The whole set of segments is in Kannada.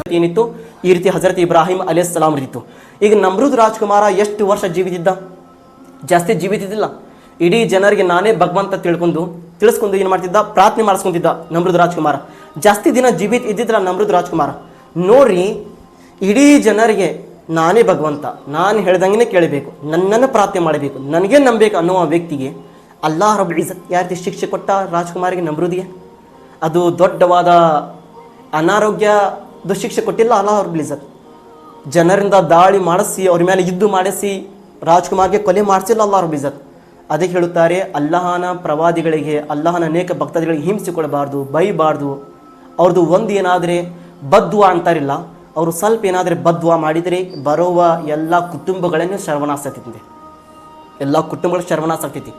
ಸಂಗತಿ ಏನಿತ್ತು, ಈ ರೀತಿ ಹಜರತ್ ಇಬ್ರಾಹಿಂ ಅಲೈಹಿಸ್ಸಲಾಂ ಇತ್ತು. ಈಗ ನಮ್ರೂದ್ ರಾಜ್ಕುಮಾರ ಎಷ್ಟು ವರ್ಷ ಜೀವಿತಿದ್ದ? ಜಾಸ್ತಿ ಜೀವಿತಿದ್ದಿಲ್ಲ. ಇಡೀ ಜನರಿಗೆ ನಾನೇ ಭಗವಂತ ತಿಳಿಸ್ಕೊಂಡು ಏನು ಮಾಡ್ತಿದ್ದ, ಪ್ರಾರ್ಥನೆ ಮಾಡಿಸ್ಕೊಂತಿದ್ದ ನಮ್ರೂದ್ ರಾಜ್ಕುಮಾರ. ಜಾಸ್ತಿ ದಿನ ಜೀವಿತ ಇದ್ದಿದ್ದಿಲ್ಲ ನಮ್ರೂದ್ ರಾಜ್ಕುಮಾರ. ನೋಡ್ರಿ, ಇಡೀ ಜನರಿಗೆ ನಾನೇ ಭಗವಂತ, ನಾನು ಹೇಳ್ದಂಗೆ ಕೇಳಬೇಕು, ನನ್ನನ್ನು ಪ್ರಾರ್ಥನೆ ಮಾಡಬೇಕು, ನನಗೆ ನಂಬಬೇಕು ಅನ್ನುವ ವ್ಯಕ್ತಿಗೆ ಅಲ್ಲಾಹ್ ರಬ್ಬುಲ್ ಇಜ್ಜತ್ ಯಾವ ರೀತಿ ಶಿಕ್ಷೆ ಕೊಟ್ಟ ರಾಜ್ಕುಮಾರಿಗೆ, ನಮ್ರೂದಿಗೆ? ಅದು ದೊಡ್ಡವಾದ ಅನಾರೋಗ್ಯದ ಶಿಕ್ಷೆ ಕೊಟ್ಟಿಲ್ಲ ಅಲ್ಲಾಹ್ ರಬ್ಬುಲ್ ಇಜ್ಜತ್. ಜನರಿಂದ ದಾಳಿ ಮಾಡಿಸಿ ಅವ್ರ ಮೇಲೆ ಯುದ್ಧ ಮಾಡಿಸಿ ರಾಜ್ಕುಮಾರ್ಗೆ ಕೊಲೆ ಮಾಡಿಸಿಲ್ಲ ಅಲ್ಲಾಹ್ ರಬ್ಬುಲ್ ಇಜ್ಜತ್. ಅದಕ್ಕೆ ಹೇಳುತ್ತಾರೆ, ಅಲ್ಲಾಹನ ಪ್ರವಾದಿಗಳಿಗೆ, ಅಲ್ಲಾಹನ ಅನೇಕ ಭಕ್ತಗಳಿಗೆ ಹಿಂಸೆ ಕೊಡಬಾರ್ದು, ಬೈಬಾರ್ದು. ಅವ್ರದ್ದು ಒಂದು ಏನಾದರೆ ಬದ್ವಾ ಅಂತಾರಿಲ್ಲ, ಅವರು ಸ್ವಲ್ಪ ಏನಾದರೆ ಬದ್ವಾ ಮಾಡಿದರೆ ಬರುವ ಎಲ್ಲ ಕುಟುಂಬಗಳನ್ನು ಸರ್ವನಾಶ ಆಗ್ತೈತಿ. ಎಲ್ಲ ಕುಟುಂಬಗಳು ಸರ್ವನಾಶ ಆಗ್ತೈತಿ.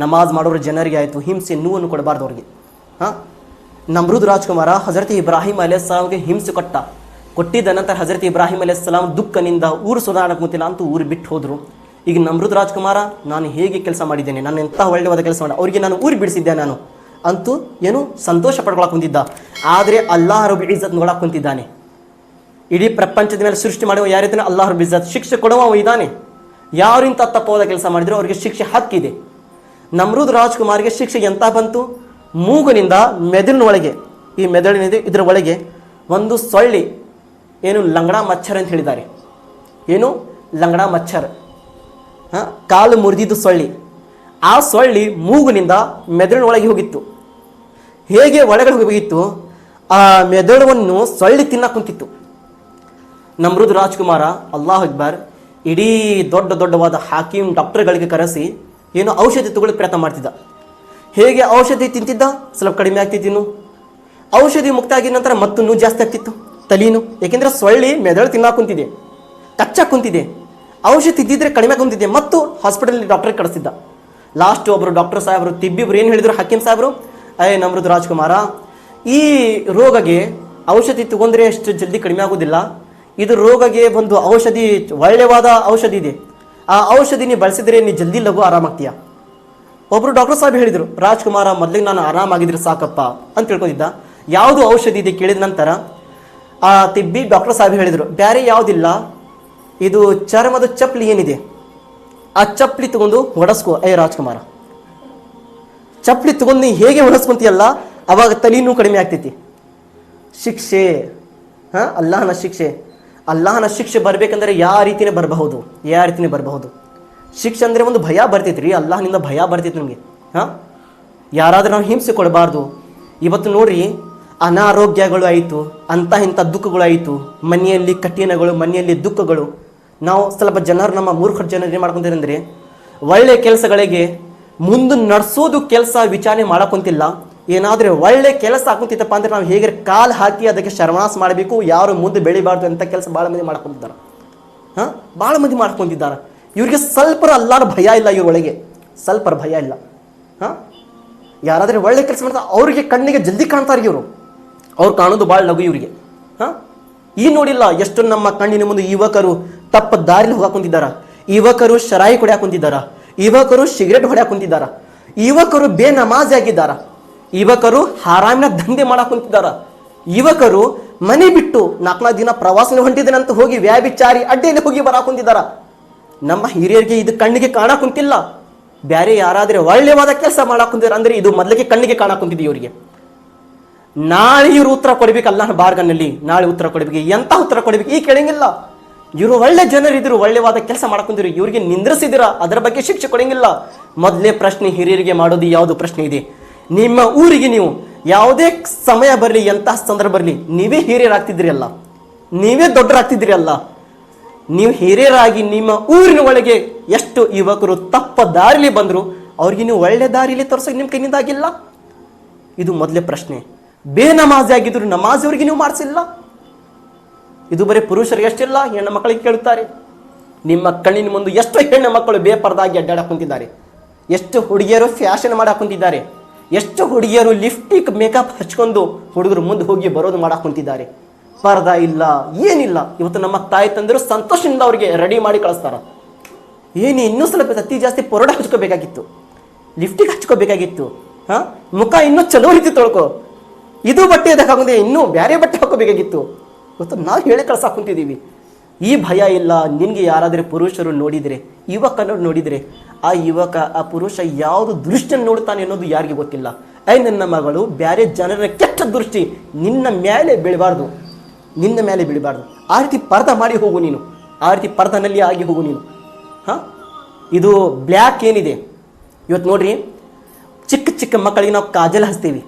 ನಮಾಜ್ ಮಾಡೋರ ಜನರಿಗೆ ಆಯಿತು, ಹಿಂಸೆ ನೋವನ್ನು ಕೊಡಬಾರ್ದು ಅವ್ರಿಗೆ. ನಮ್ರೂದ್ ರಾಜ್ಕುಮಾರ ಹಜರತ್ ಇಬ್ರಾಹಿಂ ಅಲೈಹಿಸ್ಸಲಾಂಗೆ ಹಿಂಸೆ ಕೊಟ್ಟಿದ್ದ ನಂತರ ಹಜರತ್ ಇಬ್ರಾಹಿಂ ಅಲೈಹಿಸ್ಸಲಾಂ ದುಃಖನಿಂದ ಊರು ಸುಧಾರಣಕ್ಕೆ ಗೊತ್ತಿಲ್ಲ ಅಂತೂ ಊರು ಬಿಟ್ಟು ಹೋದರು. ಈಗ ನಮ್ರೂದ್ ರಾಜ್ಕುಮಾರ, ನಾನು ಹೇಗೆ ಕೆಲಸ ಮಾಡಿದ್ದೇನೆ, ನಾನು ಎಂಥ ಒಳ್ಳೆಯವಾದ ಕೆಲಸ ಮಾಡಿ ಅವರಿಗೆ ನಾನು ಊರು ಬಿಡಿಸಿದ್ದೆ ನಾನು ಅಂತೂ ಏನು ಸಂತೋಷ ಪಡ್ಕೊಳಕ್ಕೆ ಕುಂತಿದ್ದ. ಆದರೆ ಅಲ್ಲಾಹ್ ರಬ್ಬುಲ್ ಇಜ್ಜತ್ ನೋಡಕ್ಕೆ ಕುಂತಿದ್ದಾನೆ. ಇಡೀ ಪ್ರಪಂಚದ ಮೇಲೆ ಸೃಷ್ಟಿ ಮಾಡುವ ಯಾರಿದ್ದಾನೆ ಅಲ್ಲಾಹ್ ರಬ್ಬುಲ್ ಇಜ್ಜತ್, ಶಿಕ್ಷೆ ಕೊಡುವ ಇದ್ದಾನೆ. ಯಾರು ಇಂಥ ತಪ್ಪವಾದ ಕೆಲಸ ಮಾಡಿದ್ರು ಅವರಿಗೆ ಶಿಕ್ಷೆ ಹಕ್ಕಿದೆ. ನಮ್ರೂದ್ ರಾಜ್ಕುಮಾರ್ಗೆ ಶಿಕ್ಷೆ ಎಂತ ಬಂತು? ಮೂಗಿನಿಂದ ಮೆದುಳಿನೊಳಗೆ, ಈ ಮೆದುಳಿನಿದೆ ಇದರ ಒಳಗೆ ಒಂದು ಸೊಳ್ಳಿ, ಏನು ಲಂಗಡಾ ಮಚ್ಚರ್ ಅಂತ ಹೇಳಿದ್ದಾರೆ. ಏನು ಲಂಗಡಾ ಮಚ್ಚರ್, ಕಾಲು ಮುರಿದಿದ್ದು ಸೊಳ್ಳಿ. ಆ ಸೊಳ್ಳಿ ಮೂಗಿನಿಂದ ಮೆದುಳಿನೊಳಗೆ ಹೋಗಿತ್ತು. ಹೇಗೆ ಒಳಗಡೆ ಹೋಗಿತ್ತು, ಆ ಮೆದುಳನ್ನು ಸೊಳ್ಳಿ ತಿನ್ನಕ್ಕೆ ಕುಂತಿತ್ತು. ನಮ್ರೂದ್ ರಾಜ್ಕುಮಾರ ಅಲ್ಲಾಹ್ ಅಕ್ಬರ್ ಇಡೀ ದೊಡ್ಡವಾದ ಹಾಕಿಮ್ ಡಾಕ್ಟರ್ಗಳಿಗೆ ಕರೆಸಿ ಏನು ಔಷಧಿ ತಗೊಳ್ಳೋಕೆ ಪ್ರಯತ್ನ ಮಾಡ್ತಿದ್ದ. ಹೇಗೆ ಔಷಧಿ ತಿಂತಿದ್ದ, ಸ್ವಲ್ಪ ಕಡಿಮೆ ಆಗ್ತಿತ್ತು. ಔಷಧಿ ಮುಕ್ತ ಆಗಿದ ನಂತರ ಮತ್ತೂ ಜಾಸ್ತಿ ಆಗ್ತಿತ್ತು ತಲೀನು. ಯಾಕೆಂದರೆ ಸೊಳ್ಳಿ ಮೆದುಳು ತಿನ್ನಕ್ಕೆ ಕುಂತಿದೆ, ಕಚ್ಚಾಕ್ ಕುಂತಿದೆ. ಔಷಧಿ ಇದ್ದಿದ್ರೆ ಕಡಿಮೆ ಕುಂತಿದೆ. ಮತ್ತು ಹಾಸ್ಪಿಟಲ್ ಡಾಕ್ಟರ್ಗೆ ಕಳಿಸಿದ್ದ. ಲಾಸ್ಟ್ ಒಬ್ಬರು ಡಾಕ್ಟರ್ ಸಾಹೇಬರು ತಿಬ್ಬಿಬ್ರು ಏನು ಹೇಳಿದ್ರು, ಹಕೀಮ್ ಸಾಹೇಬರು, ನಮ್ರೂದ್ ರಾಜ್ಕುಮಾರ, ಈ ರೋಗಗೆ ಔಷಧಿ ತಗೊಂಡ್ರೆ ಅಷ್ಟು ಜಲ್ದಿ ಕಡಿಮೆ ಆಗೋದಿಲ್ಲ. ಇದು ರೋಗಗೆ ಒಂದು ಔಷಧಿ, ಒಳ್ಳೆಯವಾದ ಔಷಧಿ ಇದೆ. ಆ ಔಷಧಿ ನೀವು ಬಳಸಿದ್ರೆ ನೀ ಜಲ್ದಿ ಲಘು ಆರಾಮಾಗ್ತೀಯ. ಒಬ್ಬರು ಡಾಕ್ಟರ್ ಸಾಹೇಬ್ ಹೇಳಿದರು, ರಾಜ್ಕುಮಾರ ಮೊದಲಿಗೆ ನಾನು ಆರಾಮಾಗಿದ್ರೆ ಸಾಕಪ್ಪ ಅಂತ ತಿಳ್ಕೊಂಡಿದ್ದ. ಯಾವುದು ಔಷಧಿ ಇದೆ ಕೇಳಿದ ನಂತರ ಆ ತಿಬ್ಬಿ ಡಾಕ್ಟರ್ ಸಾಹೇಬ್ ಹೇಳಿದರು, ಬೇರೆ ಯಾವುದಿಲ್ಲ, ಇದು ಚರ್ಮದ ಚಪ್ಪಲಿ ಏನಿದೆ ಆ ಚಪ್ಪಲಿ ತಗೊಂಡು ಹೊಡೆಸ್ಕೋ. ರಾಜ್ಕುಮಾರ, ಚಪ್ಪಲಿ ತಗೊಂಡು ನೀ ಹೇಗೆ ಹೊಡೆಸ್ಕೊಂತೀಯಲ್ಲ ಅವಾಗ ತಲೆನೂ ಕಡಿಮೆ ಆಗ್ತೈತಿ. ಶಿಕ್ಷೆ, ಅಲ್ಲಾಹನ ಶಿಕ್ಷೆ. ಅಲ್ಲಾಹನ ಶಿಕ್ಷೆ ಬರಬೇಕಂದ್ರೆ ಯಾವ ರೀತಿನೇ ಬರಬಹುದು. ಶಿಕ್ಷೆ ಅಂದರೆ ಒಂದು ಭಯ ಬರ್ತೈತಿ ರೀ, ಅಲ್ಲಾಹನಿಂದ ಭಯ ಬರ್ತೈತಿ ನಮಗೆ. ಯಾರಾದ್ರೂ ನಾವು ಹಿಂಸೆ ಕೊಡಬಾರ್ದು. ಇವತ್ತು ನೋಡ್ರಿ, ಅನಾರೋಗ್ಯಗಳು ಆಯಿತು, ಇಂಥ ದುಃಖಗಳು ಆಯಿತು, ಮನೆಯಲ್ಲಿ ಕಠಿಣಗಳು, ಮನೆಯಲ್ಲಿ ದುಃಖಗಳು. ನಾವು ಸ್ವಲ್ಪ ಜನರು, ನಮ್ಮ ಮೂರ್ಖ ಜನರು ಏನು ಮಾಡ್ಕೊಂತೀವಿ ಅಂದರೆ, ಒಳ್ಳೆ ಕೆಲಸಗಳಿಗೆ ಮುಂದೆ ನಡೆಸೋದು ಕೆಲಸ ವಿಚಾರಣೆ ಮಾಡಕೊಂತಿಲ್ಲ. ಏನಾದರೂ ಒಳ್ಳೆ ಕೆಲಸ ಹಾಕೊಂತಿತ್ತಪ್ಪ ಅಂದರೆ ನಾವು ಹೇಗೆ ಕಾಲು ಹಾಕಿ ಅದಕ್ಕೆ ಶರ್ವನಾಶ ಮಾಡಬೇಕು, ಯಾರು ಮುಂದೆ ಬೆಳಿಬಾರ್ದು ಅಂತ ಕೆಲಸ ಭಾಳ ಮಂದಿ ಮಾಡ್ಕೊತಿದ್ದಾರೆ. ಭಾಳ ಮಂದಿ ಮಾಡ್ಕೊತಿದ್ದಾರೆ. ಇವ್ರಿಗೆ ಸ್ವಲ್ಪ ಅಲ್ಲಾರ ಭಯ ಇಲ್ಲ, ಇವ್ರೊಳಗೆ ಸ್ವಲ್ಪ ಭಯ ಇಲ್ಲ. ಯಾರಾದರೆ ಒಳ್ಳೆ ಕೆಲಸ ಮಾಡ್ತಾರೆ ಅವ್ರಿಗೆ ಕಣ್ಣಿಗೆ ಜಲ್ದಿ ಕಾಣ್ತಾರೆ ಇವರು, ಅವ್ರು ಕಾಣೋದು ಭಾಳ ಲಘು ಇವರಿಗೆ. ಈ ನೋಡಿಲ್ಲ ಎಷ್ಟು ನಮ್ಮ ಕಣ್ಣಿನ ಮುಂದೆ ಯುವಕರು ತಪ್ಪ ದಾರಿಲಿ ಹೋಗಾಕ್ ಕುಂತಿದ್ದಾರ, ಯುವಕರು ಶರಾಯಿ ಕುಡಿಯಾಕ ಕುಂತಿದ್ದಾರ, ಯುವಕರು ಸಿಗರೇಟ್ ಹೊಡ್ಯಾಕ ಕುಂತಿದ್ದಾರ, ಯುವಕರು ಬೇನಮಾಜಿ ಆಗಿದ್ದಾರ, ಯುವಕರು ಹಾರಾಮಿನ ದಂಧೆ ಮಾಡಕ್ ಕುಂತಿದ್ದಾರ, ಯುವಕರು ಮನೆ ಬಿಟ್ಟು 4 ದಿನ ಪ್ರವಾಸನ ಹೊಂಟಿದ್ದೇನಂತ ಹೋಗಿ ವ್ಯಾಭಿಚಾರಿ ಅಡ್ಡೆಯಲ್ಲಿ ಹೋಗಿ ಬರಾಕ್ ಕುಂತಿದ್ದಾರ. ನಮ್ಮ ಹಿರಿಯರಿಗೆ ಇದು ಕಣ್ಣಿಗೆ ಕಾಣಕ್ ಕುಂತಿಲ್ಲ. ಬೇರೆ ಯಾರಾದ್ರೆ ಒಳ್ಳೆಯವಾದ ಕೆಲಸ ಮಾಡಕ್ ಕುಂತಿದಾರ ಅಂದ್ರೆ ಇದು ಮೊದಲಿಗೆ ಕಣ್ಣಿಗೆ ಕಾಣಕ್ ಕುಂತಿದ್ದೆ ಇವರಿಗೆ. ನಾಳೆ ಇವರು ಉತ್ತರ ಕೊಡ್ಬೇಕು, ಅಲ್ಲಾಹನ ಬಾರ್ಗನಲ್ಲಿ ನಾಳೆ ಉತ್ತರ ಕೊಡ್ಬೇಕು. ಎಂತ ಉತ್ತರ ಕೊಡ್ಬೇಕು ಈ ಕೇಳಂಗಿಲ್ಲ. ಇವರು ಒಳ್ಳೆ ಜನರಿದ್ರು, ಒಳ್ಳೆವಾದ ಕೆಲಸ ಮಾಡಕೊಂಡಿರು, ಇವರಿಗೆ ನಿಂದ್ರಿಸಿದಿರ, ಅದರ ಬಗ್ಗೆ ಶಿಕ್ಷೆ ಕೊಡಂಗಿಲ್ಲ. ಮೊದಲನೇ ಪ್ರಶ್ನೆ ಹಿರಿಯರಿಗೆ ಮಾಡೋದು ಯಾವುದು ಪ್ರಶ್ನೆ ಇದೆ, ನಿಮ್ಮ ಊರಿಗೆ ನೀವು ಯಾವುದೇ ಸಮಯ ಬರಲಿ, ಎಂತಹ ಸಂದರ್ಭ ಬರಲಿ, ನೀವೇ ಹಿರಿಯರಾಗ್ತಿದ್ರಿ ಅಲ್ಲ, ನೀವೇ ದೊಡ್ಡರಾಗ್ತಿದ್ರಿ ಅಲ್ಲ. ನೀವು ಹಿರಿಯರಾಗಿ ನಿಮ್ಮ ಊರಿನ ಒಳಗೆ ಎಷ್ಟು ಯುವಕರು ತಪ್ಪ ದಾರಿಲಿ ಬಂದ್ರು ಅವ್ರಿಗೆ ನೀವು ಒಳ್ಳೆ ದಾರಿಲಿ ತೋರ್ಸೋಕೆ ನಿಮ್ಮ ಕೈನಿಂದ ಆಗಿಲ್ಲ. ಇದು ಮೊದಲೇ ಪ್ರಶ್ನೆ. ಬೇನಮಾಜಿ ಆಗಿದ್ರು ನಮಾಜ್ ಅವರಿಗೆ ನೀವು ಮಾಡಿಸಿಲ್ಲ. ಇದು ಬರೀ ಪುರುಷರಿಗೆ ಎಷ್ಟಿಲ್ಲ, ಹೆಣ್ಣು ಮಕ್ಕಳಿಗೆ ಕೇಳುತ್ತಾರೆ. ನಿಮ್ಮ ಕಣ್ಣಿನ ಮುಂದೆ ಎಷ್ಟು ಹೆಣ್ಣು ಮಕ್ಕಳು ಬೇಪರದಾಗಿ ಅಡ್ಡಾಡಕ್ ಕುಂತಿದ್ದಾರೆ, ಎಷ್ಟು ಹುಡುಗಿಯರು ಫ್ಯಾಷನ್ ಮಾಡಕ್ ಕುಂತಿದ್ದಾರೆ, ಎಷ್ಟು ಹುಡುಗಿಯರು ಲಿಪ್ಸ್ಟಿಕ್ ಮೇಕಪ್ ಹಚ್ಕೊಂಡು ಹುಡುಗರು ಮುಂದೆ ಹೋಗಿ ಬರೋದು ಮಾಡಕ್ ಕುಂತಿದ್ದಾರೆ. ಪರ್ದಾ ಇಲ್ಲ, ಏನಿಲ್ಲ. ಇವತ್ತು ನಮ್ಮ ತಾಯಿ ತಂದರು ಸಂತೋಷದಿಂದ ಅವ್ರಿಗೆ ರೆಡಿ ಮಾಡಿ ಕಳಿಸ್ತಾರ. ಏನು ಇನ್ನೂ ಸ್ವಲ್ಪ ಅತಿ ಜಾಸ್ತಿ ಪೊರಡ ಹಚ್ಕೋಬೇಕಾಗಿತ್ತು, ಲಿಪ್ಸ್ಟಿಕ್ ಹಚ್ಕೋಬೇಕಾಗಿತ್ತು, ಮುಖ ಇನ್ನೂ ಚಲೋ ರೀತಿ ತೊಳ್ಕೊ, ಇದು ಬಟ್ಟೆ ಅದಕ್ಕಾಗುತ್ತೆ, ಇನ್ನೂ ಬೇರೆ ಬಟ್ಟೆ ಹಾಕೋಬೇಕಾಗಿತ್ತು. ಇವತ್ತು ನಾವು ಹೇಳಿ ಕಳ್ಸಾಕ್ ಕುಂತಿದ್ದೀವಿ. ಈ ಭಯ ಇಲ್ಲ. ನಿನಗೆ ಯಾರಾದರೆ ಪುರುಷರು ನೋಡಿದರೆ, ಯುವಕನರು ನೋಡಿದರೆ, ಆ ಯುವಕ ಆ ಪುರುಷ ಯಾವುದು ದೃಷ್ಟಿಯನ್ನು ನೋಡುತ್ತಾನೆ ಅನ್ನೋದು ಯಾರಿಗೆ ಗೊತ್ತಿಲ್ಲ. ನನ್ನ ಮಗಳು ಬೇರೆ ಜನರ ಕೆಟ್ಟ ದೃಷ್ಟಿ ನಿನ್ನ ಮೇಲೆ ಬೀಳಬಾರ್ದು, ನಿನ್ನ ಮೇಲೆ ಬೀಳಬಾರ್ದು. ಆ ರೀತಿ ಪರ್ದ ಮಾಡಿ ಹೋಗು ನೀನು, ಆ ರೀತಿ ಪರ್ದನಲ್ಲಿ ಆಗಿ ಹೋಗು ನೀನು. ಇದು ಬ್ಲ್ಯಾಕ್ ಏನಿದೆ ಇವತ್ತು ನೋಡ್ರಿ, ಚಿಕ್ಕ ಚಿಕ್ಕ ಮಕ್ಕಳಿಗೆ ನಾವು ಕಾಜಲ್ ಹಚ್ತೀವಿ.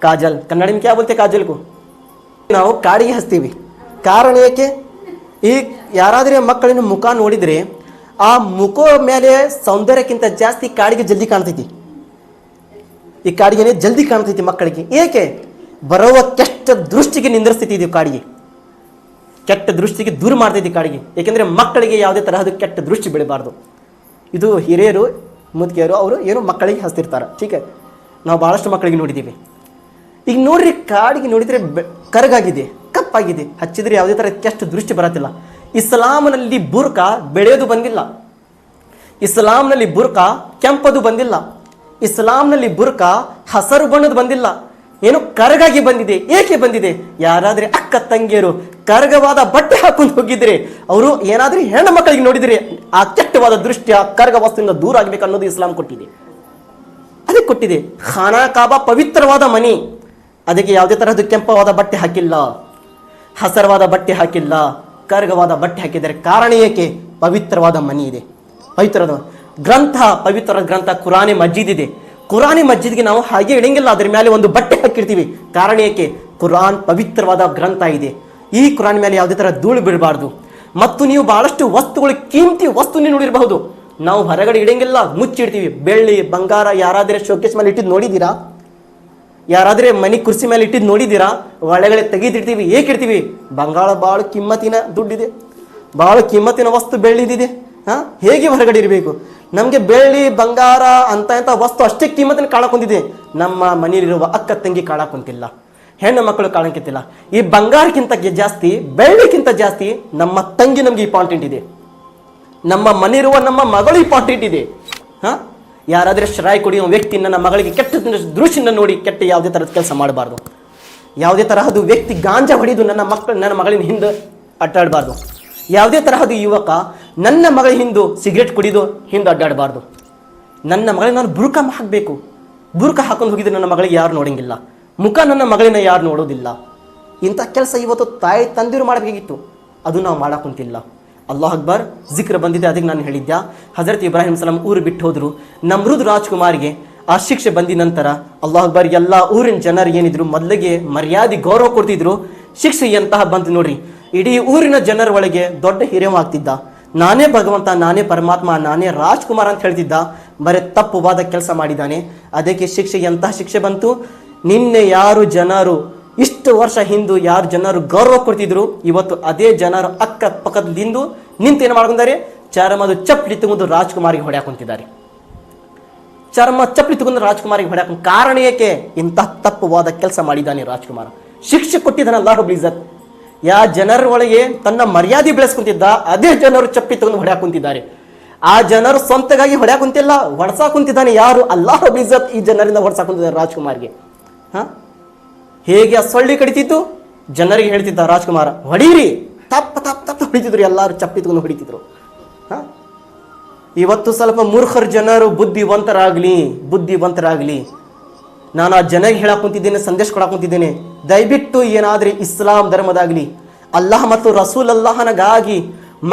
ಕಾಜಲ್ ಕನ್ನಡ में क्या बोलते काजल को, ನಾವು ಕಾಡಿಗೆ ಹಚ್ತೀವಿ. ಕಾರಣ ಏಕೆ? ಈ ಯಾರಾದರೆ ಮಕ್ಕಳಿನ ಮುಖ ನೋಡಿದರೆ ಆ ಮುಖ ಮೇಲೆ ಸೌಂದರ್ಯಕ್ಕಿಂತ ಜಾಸ್ತಿ ಕಾಡಿಗೆ ಜಲ್ದಿ ಕಾಣ್ತೈತಿ. ಈ ಕಾಡಿಗೆ ಜಲ್ದಿ ಕಾಣ್ತೈತಿ ಮಕ್ಕಳಿಗೆ. ಏಕೆ? ಬರುವ ಕೆಟ್ಟ ದೃಷ್ಟಿಗೆ ನಿಂದಿರ್ಸ್ತೈತಿ ಇದು ಕಾಡಿಗೆ, ಕೆಟ್ಟ ದೃಷ್ಟಿಗೆ ದೂರ ಮಾಡ್ತೈತಿ ಕಾಡಿಗೆ. ಏಕೆಂದರೆ ಮಕ್ಕಳಿಗೆ ಯಾವುದೇ ತರಹದ ಕೆಟ್ಟ ದೃಷ್ಟಿ ಬೆಳಿಬಾರ್ದು. ಇದು ಹಿರಿಯರು ಮುದುಕಿಯರು ಅವರು ಏನು ಮಕ್ಕಳಿಗೆ ಹಚ್ತಿರ್ತಾರೆ. ಟೀಕೆ, ನಾವು ಭಾಳಷ್ಟು ಮಕ್ಕಳಿಗೆ ನೋಡಿದ್ದೀವಿ. ಈಗ ನೋಡ್ರಿ, ಕಾಡಿಗೆ ನೋಡಿದರೆ ಕರಗಾಗಿದೆ, ಕಪ್ಪಾಗಿದೆ, ಹಚ್ಚಿದ್ರೆ ಯಾವುದೇ ಥರ ಕೆಟ್ಟ ದೃಷ್ಟಿ ಬರತ್ತಿಲ್ಲ. ಇಸ್ಲಾಂನಲ್ಲಿ ಬುರ್ಕಾ ಬೆಳೆಯೋದು ಬಂದಿಲ್ಲ, ಇಸ್ಲಾಂನಲ್ಲಿ ಬುರ್ಕಾ ಕೆಂಪದು ಬಂದಿಲ್ಲ, ಇಸ್ಲಾಂನಲ್ಲಿ ಬುರ್ಕಾ ಹಸರು ಬಣ್ಣದ ಬಂದಿಲ್ಲ, ಏನು ಕರಗಾಗಿ ಬಂದಿದೆ. ಏಕೆ ಬಂದಿದೆ? ಯಾರಾದರೆ ಅಕ್ಕ ತಂಗಿಯರು ಕರಗವಾದ ಬಟ್ಟೆ ಹಾಕೊಂಡು ಹೋಗಿದ್ರೆ, ಅವರು ಏನಾದರೂ ಹೆಣ್ಣು ಮಕ್ಕಳಿಗೆ ನೋಡಿದರೆ ಆ ಕೆಟ್ಟವಾದ ದೃಷ್ಟಿ, ಆ ಕರಗ ವಸ್ತುವಿಂದ ದೂರ ಆಗಬೇಕು ಅನ್ನೋದು ಇಸ್ಲಾಂ ಕೊಟ್ಟಿದೆ. ಅದಕ್ಕೆ ಕೊಟ್ಟಿದೆ. ಖಾನಾ ಕಾಬಾ ಪವಿತ್ರವಾದ ಮನೆ, ಅದಕ್ಕೆ ಯಾವುದೇ ತರಹದ ಕೆಂಪವಾದ ಬಟ್ಟೆ ಹಾಕಿಲ್ಲ, ಹಸರವಾದ ಬಟ್ಟೆ ಹಾಕಿಲ್ಲ, ಕರಗವಾದ ಬಟ್ಟೆ ಹಾಕಿದ್ದಾರೆ. ಕಾರಣ ಏಕೆ? ಪವಿತ್ರವಾದ ಮನೆ ಇದೆ, ಪವಿತ್ರದ ಗ್ರಂಥ, ಪವಿತ್ರ ಗ್ರಂಥ ಕುರಾನಿ ಮಸ್ಜಿದ್ ಇದೆ. ಕುರಾನಿ ಮಸ್ಜಿದ್ಗೆ ನಾವು ಹಾಗೆ ಇಡಂಗಿಲ್ಲ, ಅದರ ಮೇಲೆ ಒಂದು ಬಟ್ಟೆ ಹಾಕಿರ್ತೀವಿ. ಕಾರಣ ಏಕೆ? ಕುರಾನ್ ಪವಿತ್ರವಾದ ಗ್ರಂಥ ಇದೆ. ಈ ಕುರಾನ್ ಮೇಲೆ ಯಾವುದೇ ಥರ ಧೂಳು ಬೀಳಬಾರ್ದು. ಮತ್ತು ನೀವು ಬಹಳಷ್ಟು ವಸ್ತುಗಳು, ಕೀಮತಿ ವಸ್ತು ನೋಡಿರಬಹುದು, ನಾವು ಹೊರಗಡೆ ಇಡಂಗಿಲ್ಲ, ಮುಚ್ಚಿಡ್ತೀವಿ. ಬೆಳ್ಳಿ ಬಂಗಾರ ಯಾರಾದರೆ ಶೋಕೇಸ್ ಮೇಲೆ ಇಟ್ಟಿದ್ದು ನೋಡಿದ್ದೀರಾ? ಯಾರಾದರೆ ಮನೆ ಕುರ್ಸಿ ಮೇಲೆ ಇಟ್ಟಿದ್ದು ನೋಡಿದ್ದೀರಾ? ಒಳಗಡೆ ತೆಗೆದಿಡ್ತೀವಿ. ಏಕೆ ಇಡ್ತೀವಿ? ಬಂಗಾಳ ಭಾಳ ಕಿಮ್ಮತ್ತಿನ ದುಡ್ಡಿದೆ, ಭಾಳ ಕಿಮ್ಮತ್ತಿನ ವಸ್ತು ಬೆಳ್ಳಿದಿದೆ. ಹೇಗೆ ಹೊರಗಡೆ ಇರಬೇಕು? ನಮಗೆ ಬೆಳ್ಳಿ ಬಂಗಾರ ಅಂತ ವಸ್ತು ಅಷ್ಟೇ ಕಿಮ್ಮತ್ತಿನ ಕಾಣಕೊಂತಿದೆ. ನಮ್ಮ ಮನೆಯಲ್ಲಿರುವ ಅಕ್ಕ ತಂಗಿ ಕಾಣಕೊಂತಿಲ್ಲ, ಹೆಣ್ಣು ಮಕ್ಕಳು ಕಾಣಕ್ಕಿಲ್ಲ. ಈ ಬಂಗಾರಕ್ಕಿಂತ ಜಾಸ್ತಿ, ಬೆಳ್ಳಿಗಿಂತ ಜಾಸ್ತಿ ನಮ್ಮ ತಂಗಿ ನಮ್ಗೆ ಇಂಪಾರ್ಟೆಂಟ್ ಇದೆ, ನಮ್ಮ ಮನೆಯಿರುವ ನಮ್ಮ ಮಗಳು ಇಂಪಾರ್ಟೆಂಟ್ ಇದೆ. ಯಾರಾದರೆ ಶ್ರಾಯ್ ಕುಡಿಯುವ ವ್ಯಕ್ತಿ ನನ್ನ ಮಗಳಿಗೆ ಕೆಟ್ಟ ದೃಷ್ಟಿಯಿಂದ ನೋಡಿ ಕೆಟ್ಟ ಯಾವುದೇ ಥರದ ಕೆಲಸ ಮಾಡಬಾರ್ದು. ಯಾವುದೇ ತರಹದ ವ್ಯಕ್ತಿ ಗಾಂಜಾ ಹೊಡೆದು ನನ್ನ ಮಗಳಿನ ಹಿಂದೆ ಅಡ್ಡಾಡಬಾರ್ದು. ಯಾವುದೇ ತರಹದ ಯುವಕ ನನ್ನ ಮಗಳ ಹಿಂದೆ ಸಿಗರೇಟ್ ಕುಡಿದು ಹಿಂದೆ ಅಡ್ಡಾಡಬಾರ್ದು. ನನ್ನ ಮಗಳಿಗೆ ನಾನು ಬುರ್ಕ ಹಾಕಬೇಕು. ಬುರ್ಕ ಹಾಕೊಂಡು ಹೋಗಿದ್ರೆ ನನ್ನ ಮಗಳಿಗೆ ಯಾರು ನೋಡಂಗಿಲ್ಲ, ಮುಖ ನನ್ನ ಮಗಳಿನ ಯಾರು ನೋಡೋದಿಲ್ಲ. ಇಂಥ ಕೆಲಸ ಇವತ್ತು ತಾಯಿ ತಂದಿರು ಮಾಡಬೇಕಿತ್ತು, ಅದು ನಾವು ಮಾಡಕ್ಕಂತಿಲ್ಲ. ಅಲ್ಲಾಹ್ ಅಕ್ಬರ್ ಜಿಕ್ರ ಬಂದಿದೆ. ಅದಕ್ಕೆ ನಾನು ಹೇಳಿದ್ದೆ, ಹಜರತ್ ಇಬ್ರಾಹಿಂ ಸಲಾಂ ಊರು ಬಿಟ್ಟು ಹೋದ್ರು. ನಮ್ರೂದ್ ರಾಜ್ಕುಮಾರ್ಗೆ ಆ ಶಿಕ್ಷೆ ಬಂದ ನಂತರ ಅಲ್ಲಾಹ್ ಅಕ್ಬರ್ ಎಲ್ಲ ಊರಿನ ಜನರು ಏನಿದ್ರು ಮೊದಲಿಗೆ ಮರ್ಯಾದೆ ಗೌರವ ಕೊಡ್ತಿದ್ರು. ಶಿಕ್ಷೆ ಎಂತಹ ಬಂತು ನೋಡ್ರಿ, ಇಡೀ ಊರಿನ ಜನರ ಒಳಗೆ ದೊಡ್ಡ ಹಿರಿಯ ಆಗ್ತಿದ್ದ. ನಾನೇ ಭಗವಂತ, ನಾನೇ ಪರಮಾತ್ಮ, ನಾನೇ ರಾಜ್ಕುಮಾರ್ ಅಂತ ಹೇಳ್ತಿದ್ದ. ಬರೀ ತಪ್ಪುವಾದ ಕೆಲಸ ಮಾಡಿದ್ದಾನೆ. ಅದಕ್ಕೆ ಶಿಕ್ಷೆ ಎಂತಹ ಶಿಕ್ಷೆ ಬಂತು. ನಿನ್ನೆ ಯಾರು ಜನರು ಇಷ್ಟು ವರ್ಷ ಹಿಂದೂ ಯಾರು ಜನರು ಗೌರವ ಕೊಡ್ತಿದ್ರು, ಇವತ್ತು ಅದೇ ಜನರು ಅಕ್ಕ ಪಕ್ಕದಿಂದ ನಿಂತೇನು ಮಾಡ್ಕೊಂಡಿದ್ದಾರೆ? ಚರ್ಮದ ಚಪ್ಪಲಿ ತಗೊಂಡು ರಾಜ್ಕುಮಾರಿಗೆ ಹೊಡ್ಯಾಕೊಂತಿದ್ದಾರೆ. ಚರ್ಮ ಚಪ್ಪಲಿ ತಗೊಂಡು ರಾಜ್ಕುಮಾರಿಗೆ ಹೊಡ್ಯಾಕ ಕಾರಣ ಏಕೆ? ಇಂತಹ ತಪ್ಪುವಾದ ಕೆಲಸ ಮಾಡಿದ್ದಾನೆ ರಾಜ್ಕುಮಾರ. ಶಿಕ್ಷೆ ಕೊಟ್ಟಿದ್ದಾನೆ ಅಲ್ಲಾಹ್ ರಬ್ಬುಲ್ ಇಜ್ಜತ್. ಯಾವ ಜನರ ಒಳಗೆ ತನ್ನ ಮರ್ಯಾದೆ ಬೆಳೆಸ್ಕೊಂತಿದ್ದ, ಅದೇ ಜನರು ಚಪ್ಪಲಿ ತಗೊಂಡು ಹೊಡ್ಯಾಕೊಂತಿದ್ದಾರೆ. ಆ ಜನರು ಸ್ವಂತಗಾಗಿ ಹೊಡ್ಯಾಕೊಂತಿಲ್ಲ, ಹೊಡ್ಸಾಕೊಂತಿದ್ದಾನೆ ಯಾರು? ಅಲ್ಲಾಹ್ ರಬ್ಬುಲ್ ಇಜ್ಜತ್ ಈ ಜನರಿಂದ ಹೊಡ್ಸಾಕೊಂತಿದ್ದಾರೆ ರಾಜ್ಕುಮಾರ್ಗೆ. ಹೇಗೆ ಆ ಸೊಳ್ಳಿ ಕಡಿತಿತ್ತು, ಜನರಿಗೆ ಹೇಳ್ತಿದ್ದ ರಾಜ್ಕುಮಾರ ಹೊಡೀರಿ, ತಪ್ಪ ತಪ್ಪ ತಪ್ಪ ಹೊಡಿತಿದ್ರು, ಎಲ್ಲರೂ ಚಪ್ಪಲಿ ತಗೊಂಡು ಹೊಡಿತಿದ್ರು. ಇವತ್ತು ಸ್ವಲ್ಪ ಮೂರ್ಖರ ಜನರು ಬುದ್ಧಿವಂತರಾಗ್ಲಿ. ನಾನು ಆ ಜನರಿಗೆ ಹೇಳಾಕೊಂತಿದ್ದೇನೆ, ಸಂದೇಶ ಕೊಡಾಕೊಂತಿದ್ದೇನೆ, ದಯವಿಟ್ಟು ಏನಾದ್ರೆ ಇಸ್ಲಾಂ ಧರ್ಮದಾಗಲಿ, ಅಲ್ಲಾಹ್ ಮತ್ತು ರಸೂಲ್ ಅಲ್ಲಾಹನಗಾಗಿ,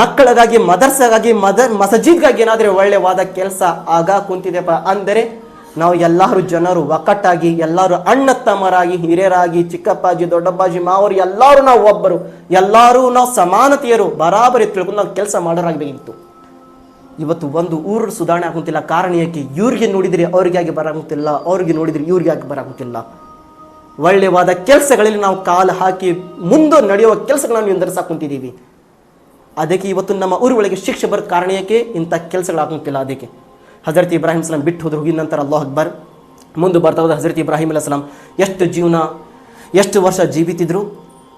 ಮಕ್ಕಳಿಗಾಗಿ, ಮದರ್ಸಾಗಾಗಿ, ಮಸಜಿದ್ಗಾಗಿ ಏನಾದ್ರೆ ಒಳ್ಳೆವಾದ ಕೆಲಸ ಆಗ ಕುಂತಿದೆಪ್ಪ ಅಂದರೆ ನಾವು ಎಲ್ಲರೂ ಜನರು ಒಕ್ಕಟ್ಟಾಗಿ, ಎಲ್ಲರೂ ಅಣ್ಣ ತಮ್ಮರಾಗಿ, ಹಿರಿಯರಾಗಿ, ಚಿಕ್ಕಪ್ಪಾಜಿ, ದೊಡ್ಡಪ್ಪಾಜಿ, ಮಾವರು, ಎಲ್ಲರೂ ನಾವು ಒಬ್ಬರು, ಎಲ್ಲರೂ ನಾವು ಸಮಾನತೆಯರು, ಬರಾಬರಿ ತಿಳ್ಕೊಂಡು ನಾವು ಕೆಲಸ ಮಾಡೋರಾಗಬೇಕಿತ್ತು. ಇವತ್ತು ಒಂದು ಊರು ಸುಧಾರಣೆ ಆಗುತ್ತಿಲ್ಲ. ಕಾರಣ ಏಕೆ? ಇವ್ರಿಗೆ ನೋಡಿದರೆ ಅವ್ರಿಗೆ ಆಗಿ ಬರಾಗುತ್ತಿಲ್ಲ, ಅವ್ರಿಗೆ ನೋಡಿದರೆ ಇವ್ರಿಗೆ ಆಗಿ ಬರಾಗುತ್ತಿಲ್ಲ. ಒಳ್ಳೆವಾದ ಕೆಲಸಗಳಲ್ಲಿ ನಾವು ಕಾಲು ಹಾಕಿ ಮುಂದೆ ನಡೆಯುವ ಕೆಲಸಗಳನ್ನು ನಿರ್ಧರಿಸಾಕೊಂತಿದ್ದೀವಿ. ಅದಕ್ಕೆ ಇವತ್ತು ನಮ್ಮ ಊರುಗಳಿಗೆ ಶಿಕ್ಷೆ ಬರೋ ಕಾರಣ ಏಕೆ? ಇಂಥ ಕೆಲಸಗಳಾಗುತ್ತಿಲ್ಲ. ಅದಕ್ಕೆ ಹಜರತ್ ಇಬ್ರಾಹಿಂ ಸಲಾಂ ಬಿಟ್ಟು ಹೋದ್ರು. ಹೋಗಿದ ನಂತರ ಅಲ್ಲಾಹ್ ಅಕ್ಬರ್ ಮುಂದೆ ಬರ್ತಾ ಹೋದ ಹಜರತ್ ಇಬ್ರಾಹಿಂ ಅಲೈಹಿಸ್ಸಲಾಂ ಎಷ್ಟು ವರ್ಷ ಜೀವಿತಿದ್ರು.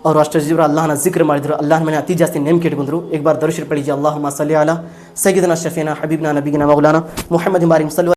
ಅವರು ಅಷ್ಟು ಜೀವನ ಅಲ್ಲಾಹನ ಜಿಕ್ರ್ ಮಾಡಿದ್ರು, ಅಲ್ಲಾಹನ ಮೇಲೆ ಅತಿ ಜಾಸ್ತಿ ನೇಮಕೆ ಇಟ್ಕೊಂಡ್ರು. एक बार दरूद शरीफ पढ़िए, अल्लाहुम्मा सल्ली अला सय्यिदना शफीना हबीबना नबीना मौलाना मुहम्मद मारिम सल्लल्लाहु